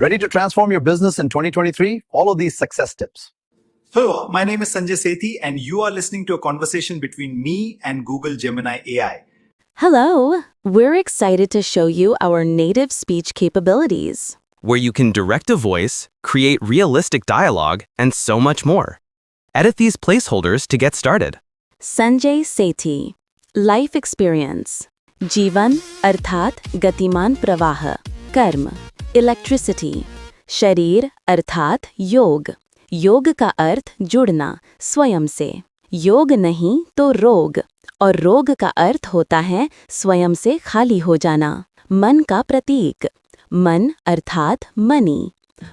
Ready to transform your business in 2023? Follow these success tips. Hello, my name is Sanjay Sethi, and you are listening to a conversation between me and Google Gemini AI. Hello! We're excited to show you our native speech capabilities. Where you can direct a voice, create realistic dialogue, and so much more. Edit these placeholders to get started. Sanjay Sethi. Life experience. जीवन अर्थात गतिमान प्रवाह. कर्म. Electricity. शरीर अर्थात योग. योग का अर्थ जुड़ना, स्वयं से. योग नहीं तो रोग, और रोग का अर्थ होता है स्वयं से खाली हो जाना. मन का प्रतीक. मन अर्थात मनी.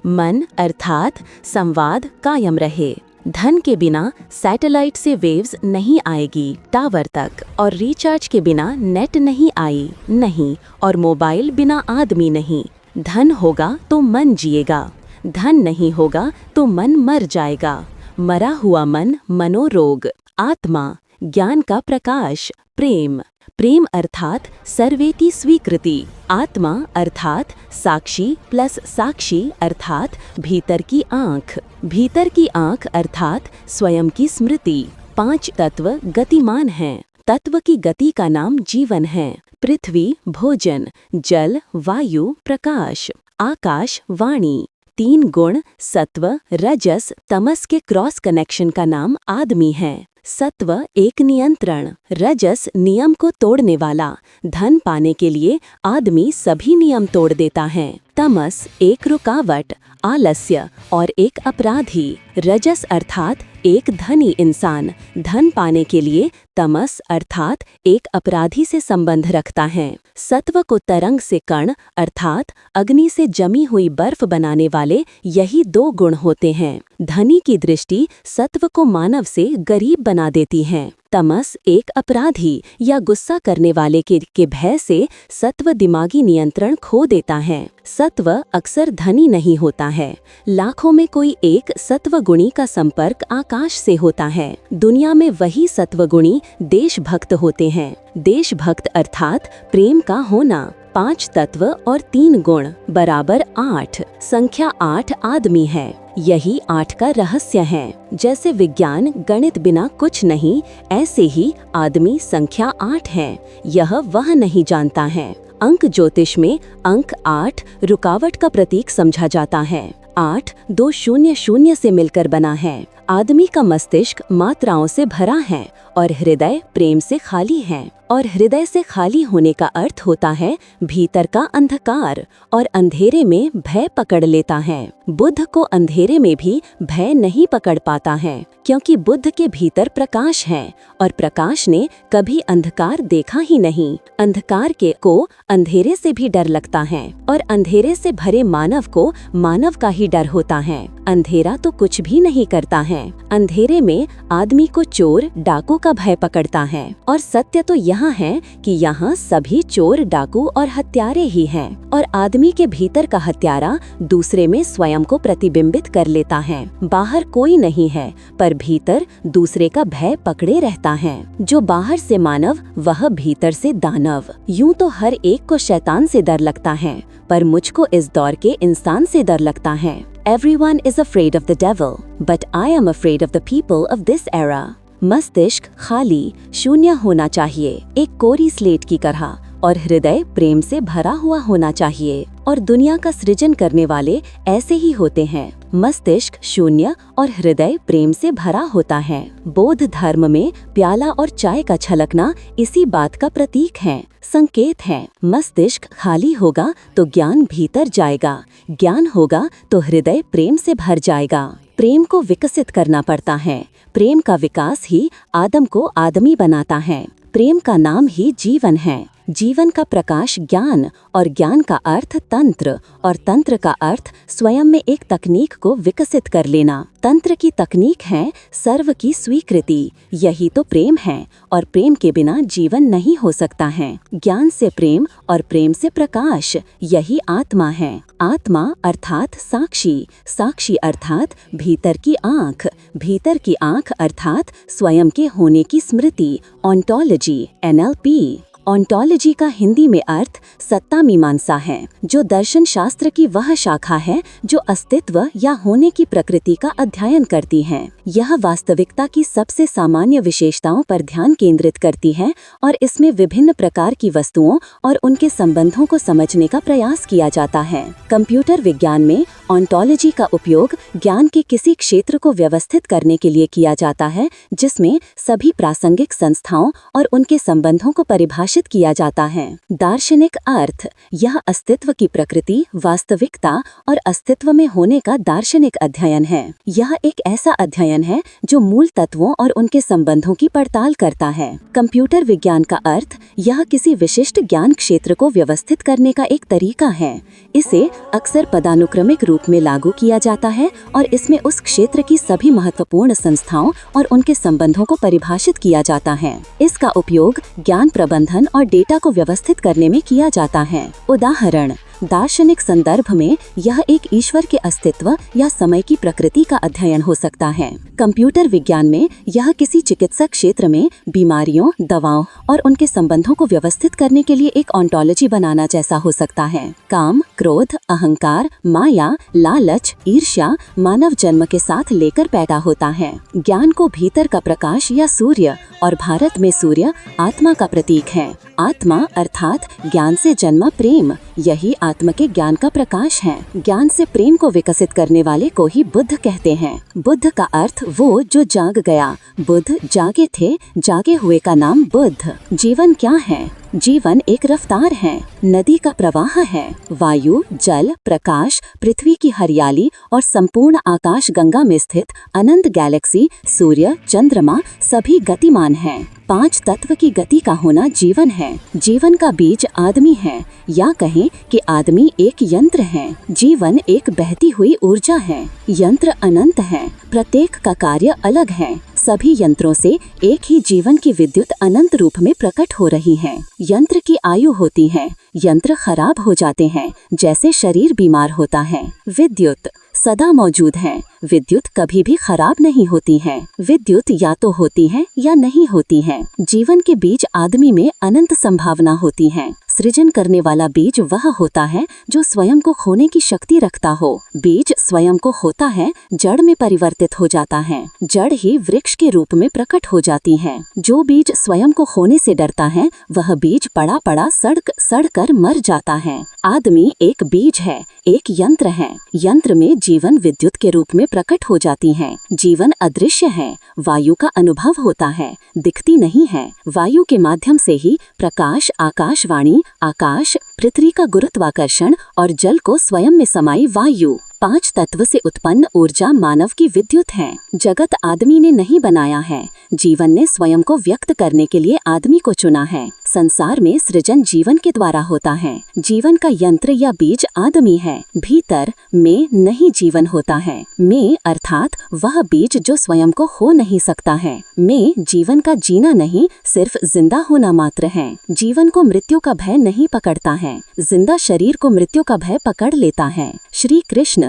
मन अर्थात संवाद कायम रहे. धन के बिना सैटेलाइट से वेव्स नहीं आएगी टावर तक, और रिचार्ज के बिना नेट नहीं आई, नहीं, और मोबाइल बिना आदमी नहीं. धन होगा तो मन जिएगा, धन नहीं होगा तो मन मर जाएगा. मरा हुआ मन मनोरोग. आत्मा ज्ञान का प्रकाश. प्रेम. प्रेम अर्थात सर्वेति स्वीकृति. आत्मा अर्थात साक्षी प्लस साक्षी अर्थात भीतर की आँख. भीतर की आँख अर्थात स्वयं की स्मृति. 5 तत्व गतिमान हैं. तत्व की गति का नाम जीवन है. पृथ्वी भोजन, जल वायु प्रकाश, आकाश वाणी. 3 गुण सत्व रजस तमस के क्रॉस कनेक्शन का नाम आदमी है. सत्व एक नियंत्रण, रजस नियम को तोड़ने वाला. धन पाने के लिए आदमी सभी नियम तोड़ देता है. तमस एक रुकावट, आलस्य और एक अपराधी. रजस अर्थात एक धनी इंसान धन पाने के लिए तमस अर्थात एक अपराधी से संबंध रखता है. सत्व को तरंग से कण अर्थात अग्नि से जमी हुई बर्फ बनाने वाले यही 2 गुण होते हैं. धनी की दृष्टि सत्व को मानव से गरीब बना देती है. तमस एक अपराधी या गुस्सा करने वाले के भय से सत्व दिमागी नियंत्रण खो देता है. सत्व अक्सर धनी नहीं होता है. लाखों में कोई एक सत्वगुणी का संपर्क आकाश से होता है. दुनिया में वही सत्वगुणी देशभक्त होते हैं. देशभक्त अर्थात प्रेम का होना. 5 तत्व और 3 गुण बराबर 8. संख्या 8 आदमी है. यही 8 का रहस्य है. जैसे विज्ञान गणित बिना कुछ नहीं, ऐसे ही आदमी संख्या 8 है. यह वह नहीं जानता है. अंक ज्योतिष में अंक 8 रुकावट का प्रतीक समझा जाता है. 8 2 0 0 से मिलकर बना है. आदमी का मस्तिष्क मात्राओं से भरा है और हृदय प्रेम से खाली है. और हृदय से खाली होने का अर्थ होता है भीतर का अंधकार, और अंधेरे में भय पकड़ लेता है. बुद्ध को अंधेरे में भी भय नहीं पकड़ पाता है, क्योंकि बुद्ध के भीतर प्रकाश है और प्रकाश ने कभी अंधकार देखा ही नहीं. अंधकार को अंधेरे से भी डर लगता है, और अंधेरे से भरे मानव को मानव का ही डर होता है. अंधेरा तो कुछ भी नहीं करता है. अंधेरे में आदमी को चोर डाकू का भय पकड़ता है, और सत्य तो यहाँ है कि यहाँ सभी चोर डाकू और हत्यारे ही हैं, और आदमी के भीतर का हत्यारा दूसरे में स्वयं को प्रतिबिंबित कर लेता है. बाहर कोई नहीं है, पर भीतर दूसरे का भय पकड़े रहता है. जो बाहर से मानव वह भीतर से दानव. यूं तो हर एक को शैतान से डर लगता है, पर मुझको इस दौर के इंसान से डर लगता है. Everyone is afraid of the devil, but I am afraid of the people of this era. मस्तिष्क खाली शून्य होना चाहिए, एक कोरी स्लेट की तरह, और हृदय प्रेम से भरा हुआ होना चाहिए. और दुनिया का सृजन करने वाले ऐसे ही होते हैं. मस्तिष्क शून्य और हृदय प्रेम से भरा होता है. बौद्ध धर्म में प्याला और चाय का छलकना इसी बात का प्रतीक है, संकेत है. मस्तिष्क खाली होगा तो ज्ञान भीतर जाएगा, ज्ञान होगा तो हृदय प्रेम से भर जाएगा. प्रेम को विकसित करना पड़ता है. प्रेम का विकास ही आदम को आदमी बनाता है. प्रेम का नाम ही जीवन है. जीवन का प्रकाश ज्ञान, और ज्ञान का अर्थ तंत्र, और तंत्र का अर्थ स्वयं में एक तकनीक को विकसित कर लेना. तंत्र की तकनीक है सर्व की स्वीकृति. यही तो प्रेम है, और प्रेम के बिना जीवन नहीं हो सकता है. ज्ञान से प्रेम और प्रेम से प्रकाश, यही आत्मा है. आत्मा अर्थात साक्षी, साक्षी अर्थात भीतर की आँख, भीतर की आँख अर्थात स्वयं के होने की स्मृति, ऑन्टोलॉजी NLP. ऑन्टोलॉजी का हिंदी में अर्थ सत्ता मीमांसा है, जो दर्शन शास्त्र की वह शाखा है जो अस्तित्व या होने की प्रकृति का अध्ययन करती है। यह वास्तविकता की सबसे सामान्य विशेषताओं पर ध्यान केंद्रित करती है और इसमें विभिन्न प्रकार की वस्तुओं और उनके संबंधों को समझने का प्रयास किया जाता है। कंप्यूटर विज्ञान में ऑन्टोलॉजी का उपयोग ज्ञान के किसी क्षेत्र को व्यवस्थित करने के लिए किया जाता है, जिसमें सभी प्रासंगिक संस्थाओं और उनके संबंधों को परिभाषित किया जाता है। दार्शनिक अर्थ, यह अस्तित्व की प्रकृति, वास्तविकता और अस्तित्व में होने का दार्शनिक अध्ययन है। यह एक ऐसा अध्ययन है जो मूल तत्वों और उनके संबंधों की पड़ताल करता है। कंप्यूटर विज्ञान का अर्थ, यह किसी विशिष्ट ज्ञान क्षेत्र को व्यवस्थित करने का एक तरीका है। इसे अक्सर पदानुक्रमिक रूप में लागू किया जाता है और इसमें उस क्षेत्र की सभी महत्वपूर्ण संस्थाओं और उनके संबंधों को परिभाषित किया जाता है। इसका उपयोग ज्ञान प्रबंधन और डेटा को व्यवस्थित करने में किया जाता है। उदाहरण, दार्शनिक संदर्भ में यह एक ईश्वर के अस्तित्व या समय की प्रकृति का अध्ययन हो सकता है। कंप्यूटर विज्ञान में यह किसी चिकित्सा क्षेत्र में बीमारियों, दवाओं और उनके संबंधों को व्यवस्थित करने के लिए एक ऑन्टोलॉजी बनाना जैसा हो सकता है। काम, क्रोध, अहंकार, माया, लालच, ईर्ष्या मानव जन्म के साथ लेकर पैदा होता है। ज्ञान को भीतर का प्रकाश या सूर्य, और भारत में सूर्य आत्मा का प्रतीक है। आत्मा अर्थात ज्ञान से जन्मा प्रेम, यही आत्मा के ज्ञान का प्रकाश है। ज्ञान से प्रेम को विकसित करने वाले को ही बुद्ध कहते हैं। बुद्ध का अर्थ वो जो जाग गया। बुद्ध जागे थे, जागे हुए का नाम बुद्ध। जीवन क्या है? जीवन एक रफ्तार है, नदी का प्रवाह है। वायु, जल, प्रकाश, पृथ्वी की हरियाली और संपूर्ण आकाश गंगा में स्थित अनंत गैलेक्सी, सूर्य, चंद्रमा सभी गतिमान हैं। 5 तत्व की गति का होना जीवन है। जीवन का बीज आदमी है, या कहें कि आदमी एक यंत्र है। जीवन एक बहती हुई ऊर्जा है। यंत्र अनंत है, प्रत्येक का कार्य अलग है। सभी यंत्रों से एक ही जीवन की विद्युत अनंत रूप में प्रकट हो रही है। यंत्र की आयु होती है, यंत्र खराब हो जाते हैं, जैसे शरीर बीमार होता है। विद्युत सदा मौजूद है, विद्युत कभी भी खराब नहीं होती है। विद्युत या तो होती है या नहीं होती है। जीवन के बीज आदमी में अनंत संभावना होती है। सृजन करने वाला बीज वह होता है जो स्वयं को खोने की शक्ति रखता हो। बीज स्वयं को होता है, जड़ में परिवर्तित हो जाता है। जड़ ही वृक्ष के रूप में प्रकट हो जाती है। जो बीज स्वयं को खोने से डरता है, वह बीज पड़ा पड़ा सड़ कर मर जाता है। आदमी एक बीज है, एक यंत्र है। यंत्र में जीवन विद्युत के रूप में प्रकट हो जाती है। जीवन अदृश्य है, वायु का अनुभव होता है, दिखती नहीं है। वायु के माध्यम से ही प्रकाश, आकाशवाणी, आकाश, पृथ्वी का गुरुत्वाकर्षण और जल को स्वयं में समाई वायु, 5 तत्व से उत्पन्न ऊर्जा मानव की विद्युत है। जगत आदमी ने नहीं बनाया है, जीवन ने स्वयं को व्यक्त करने के लिए आदमी को चुना है। संसार में सृजन जीवन के द्वारा होता है। जीवन का यंत्र या बीज आदमी है। भीतर में नहीं जीवन होता है। में अर्थात वह बीज जो स्वयं को हो नहीं सकता है। में जीवन का जीना नहीं, सिर्फ जिंदा होना मात्र है। जीवन को मृत्यु का भय नहीं पकड़ता है, जिंदा शरीर को मृत्यु का भय पकड़ लेता है। श्री कृष्ण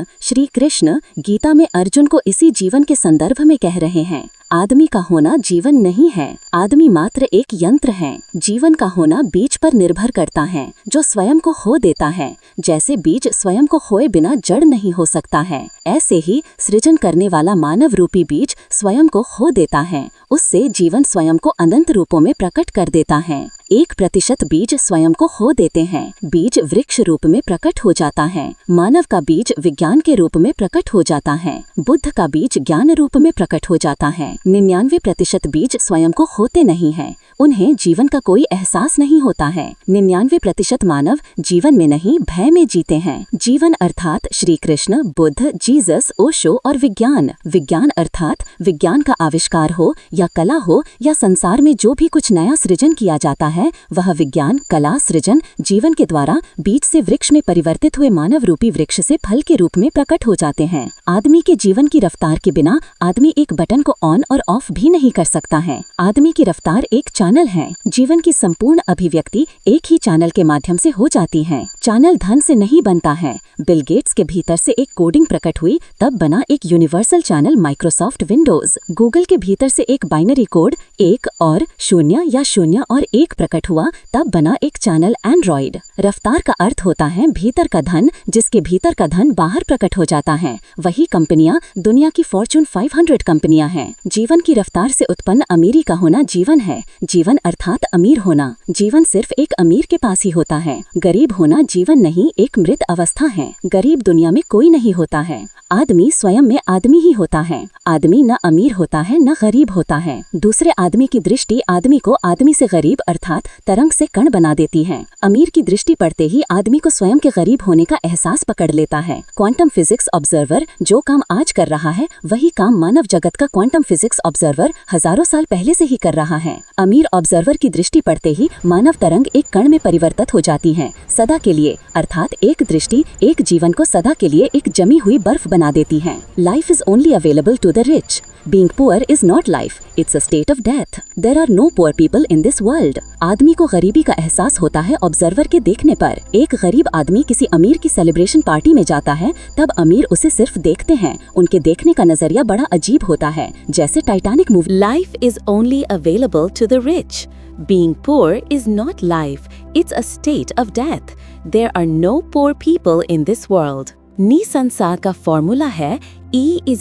गीता में अर्जुन को इसी जीवन के संदर्भ में कह रहे हैं। आदमी का होना जीवन नहीं है, आदमी मात्र एक यंत्र है। जीवन का होना बीज पर निर्भर करता है, जो स्वयं को खो देता है। जैसे बीज स्वयं को खोए बिना जड़ नहीं हो सकता है, ऐसे ही सृजन करने वाला मानव रूपी बीज स्वयं को खो देता है। उससे जीवन स्वयं को अनंत रूपों में प्रकट कर देता है। 1% बीज स्वयं को खो देते हैं। बीज वृक्ष रूप में प्रकट हो जाता है। मानव का बीज विज्ञान के रूप में प्रकट हो जाता है। बुद्ध का बीज ज्ञान रूप में प्रकट हो जाता है। 99% बीज स्वयं को खोते नहीं है, उन्हें जीवन का कोई एहसास नहीं होता है। 99% मानव जीवन में नहीं, भय में जीते हैं। जीवन अर्थात श्री कृष्ण, बुद्ध, जीसस, ओशो और विज्ञान। विज्ञान अर्थात विज्ञान का आविष्कार हो या कला हो या संसार में जो भी कुछ नया सृजन किया जाता है, वह विज्ञान, कला, सृजन जीवन के द्वारा बीज से वृक्ष में परिवर्तित हुए मानव रूपी वृक्ष से फल के रूप में प्रकट हो जाते हैं। आदमी के जीवन की रफ्तार के बिना आदमी एक बटन को ऑन और ऑफ भी नहीं कर सकता है। आदमी की रफ्तार एक चैनल हैं। जीवन की संपूर्ण अभिव्यक्ति एक ही चैनल के माध्यम से हो जाती है। चैनल धन से नहीं बनता है। बिल गेट्स के भीतर से एक कोडिंग प्रकट हुई, तब बना एक universal channel Microsoft Windows. Google के भीतर से एक बाइनरी कोड 1 और 0 या 0 और 1 प्रकट हुआ, तब बना एक चैनल एंड्रॉइड। रफ्तार का अर्थ होता है भीतर का धन, जिसके भीतर का धन बाहर प्रकट हो जाता है। वही कंपनियां दुनिया की फॉर्च्यून 500 कंपनियां हैं। जीवन की रफ्तार से उत्पन्न अमीरी का होना जीवन है। जीवन अर्थात अमीर होना। जीवन सिर्फ एक अमीर के पास ही होता है। गरीब होना जीवन नहीं, एक मृत अवस्था है। गरीब दुनिया में कोई नहीं होता है। आदमी स्वयं में आदमी ही होता है। आदमी न अमीर होता है न गरीब होता है। दूसरे आदमी की दृष्टि आदमी को आदमी से गरीब अर्थात तरंग से कण बना देती है। अमीर की दृष्टि पड़ते ही आदमी को स्वयं के गरीब होने का एहसास पकड़ लेता है। क्वांटम फिजिक्स ऑब्जर्वर जो काम आज कर रहा है, वही काम मानव जगत का क्वांटम फिजिक्स ऑब्जर्वर हजारों साल पहले से ही कर रहा है। अमीर ऑब्जर्वर की दृष्टि पड़ते ही मानव तरंग एक कण में परिवर्तित हो जाती है, सदा के लिए, अर्थात एक दृष्टि एक जीवन को सदा के लिए एक जमी हुई बर्फ बना देती है। Life is only available to the rich. Being poor is not life, it's a state of death. There are no poor people in this world. आदमी को गरीबी का एहसास होता है ऑब्जर्वर के देखने पर। एक गरीब आदमी किसी अमीर की सेलिब्रेशन पार्टी में जाता है, तब अमीर उसे सिर्फ देखते हैं। उनके देखने का नजरिया बड़ा अजीब होता है, जैसे Titanic movie. Life is only available to the rich. Being poor is not life, it's a state of death. There are no poor people in this world. नी संसार का फॉर्मूला है E =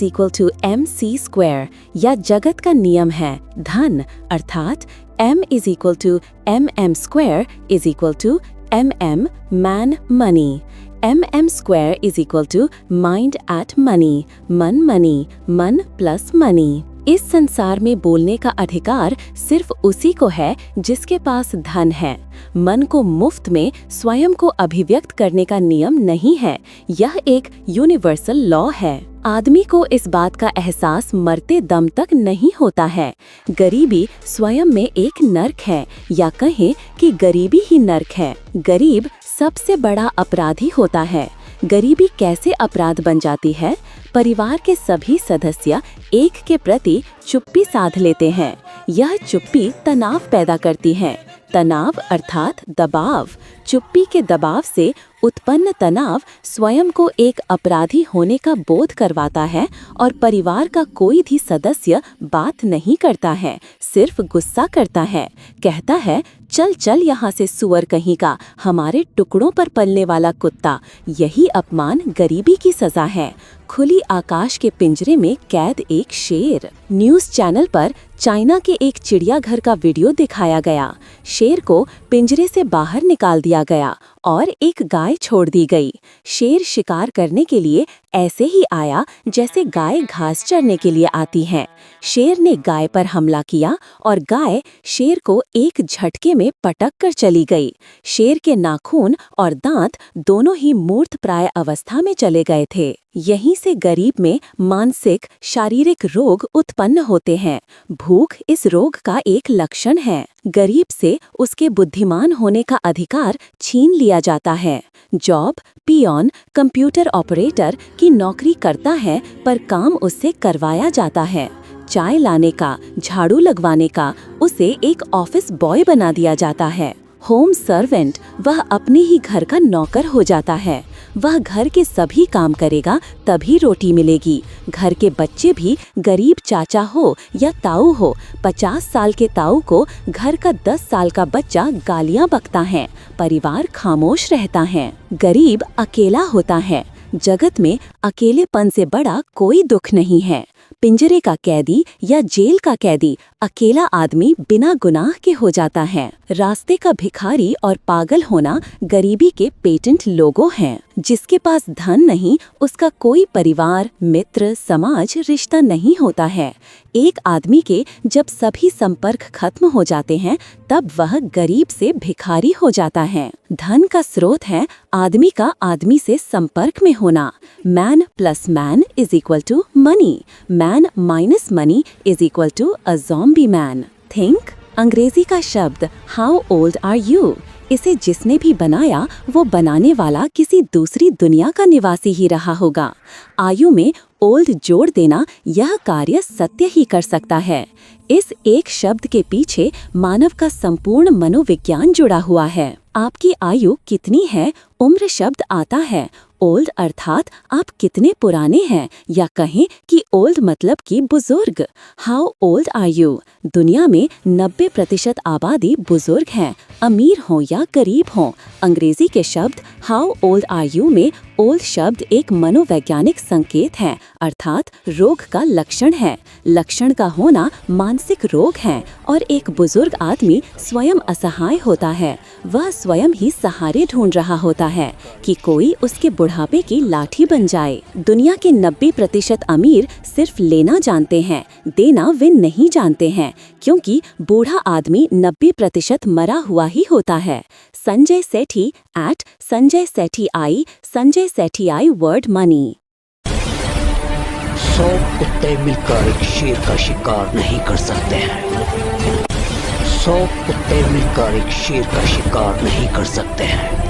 mc², या जगत का नियम है धन, अर्थात M = mm² mm man money. mm² = mind at money, मन money, मन plus money. इस संसार में बोलने का अधिकार सिर्फ उसी को है जिसके पास धन है। मन को मुफ्त में स्वयं को अभिव्यक्त करने का नियम नहीं है, यह एक यूनिवर्सल लॉ है। आदमी को इस बात का एहसास मरते दम तक नहीं होता है। गरीबी स्वयं में एक नर्क है, या कहें कि गरीबी ही नर्क है। गरीब सबसे बड़ा अपराधी होता है। गरीबी कैसे अपराध बन जाती है? परिवार के सभी सदस्य एक के प्रति चुप्पी साध लेते हैं। यह चुप्पी तनाव पैदा करती है। तनाव अर्थात दबाव। चुप्पी के दबाव से उत्पन्न तनाव स्वयं को एक अपराधी होने का बोध करवाता है, और परिवार का कोई भी सदस्य बात नहीं करता है, सिर्फ गुस्सा करता है। कहता है, चल चल यहाँ से सुअर कहीं का, हमारे टुकड़ों पर पलने वाला कुत्ता। यही अपमान गरीबी की सजा है। खुली आकाश के पिंजरे में कैद एक शेर। न्यूज़ चैनल पर चाइना के एक चिड़ियाघर का वीडियो दिखाया गया। शेर को पिंजरे से बाहर निकाल दिया गया और एक गाय छोड़ दी गई। शेर शिकार करने के लिए ऐसे ही आया जैसे गाय घास चरने के लिए आती है। शेर ने गाय पर हमला किया और गाय शेर को एक झटके में पटक कर चली गई। शेर के नाखून और दांत दोनों ही मूर्तप्राय अवस्था में चले गए थे। यहीं से गरीब में मानसिक शारीरिक रोग उत्पन्न होते हैं। भूख इस रोग का एक लक्षण है। गरीब से उसके बुद्धिमान होने का अधिकार छीन लिया जाता है। जॉब, पियोन, कंप्यूटर ऑपरेटर की नौकरी करता है, पर काम उससे करवाया जाता है। चाय लाने का, झाड़ू लगवाने का उसे एक ऑफिस बॉय बना दिया जाता है। होम सर्वेंट, वह अपने ही घर का नौकर हो जाता है। वह घर के सभी काम करेगा तभी रोटी मिलेगी। घर के बच्चे भी गरीब चाचा हो या ताऊ हो, 50 साल के ताऊ को घर का 10 साल का बच्चा गालियां बकता है। परिवार खामोश रहता है। गरीब अकेला होता है। जगत में अकेलेपन से बड़ा कोई दुख नहीं है। पिंजरे का कैदी या जेल का कैदी अकेला आदमी बिना गुनाह के हो जाता है। रास्ते का भिखारी और पागल होना गरीबी के पेटेंट लोगो हैं। जिसके पास धन नहीं, उसका कोई परिवार, मित्र, समाज, रिश्ता नहीं होता है। एक आदमी के जब सभी संपर्क खत्म हो जाते हैं, तब वह गरीब से भिखारी हो जाता है। धन का स्रोत है आदमी का आदमी से संपर्क में होना। Man plus man is equal to money. Man minus money is equal to a zombie man. Think, अंग्रेजी का शब्द हाउ ओल्ड आर यू। इसे जिसने भी बनाया वो बनाने वाला किसी दूसरी दुनिया का निवासी ही रहा होगा। आयु में ओल्ड जोड़ देना यह कार्य सत्य ही कर सकता है। इस एक शब्द के पीछे मानव का संपूर्ण मनोविज्ञान जुड़ा हुआ है। आपकी आयु कितनी है, उम्र शब्द आता है। ओल्ड अर्थात आप कितने पुराने हैं, या कहें कि ओल्ड मतलब कि बुजुर्ग। How old are you? दुनिया में 90% आबादी बुजुर्ग हैं, अमीर हों या गरीब हों। अंग्रेजी के शब्द हाउ ओल्ड आर यू में ओल्ड शब्द एक मनोवैज्ञानिक संकेत है, अर्थात रोग का लक्षण है। लक्षण का होना मानसिक रोग है और एक बुजुर्ग आदमी स्वयं असहाय होता है। वह स्वयं ही सहारे ढूंढ रहा होता है कि कोई उसके बुढ़ापे की लाठी बन जाए। दुनिया के 90% अमीर सिर्फ लेना जानते हैं, देना वे नहीं जानते हैं, क्योंकि बूढ़ा आदमी 90% मरा हुआ ही होता है। संजय सेठी @संजय सेठी आई, संजय सेठी आई वर्ड मनी। 100 कुत्ते मिलकर एक शेर का शिकार नहीं कर सकते हैं। 100 कुत्ते मिलकर एक शेर का शिकार नहीं कर सकते हैं।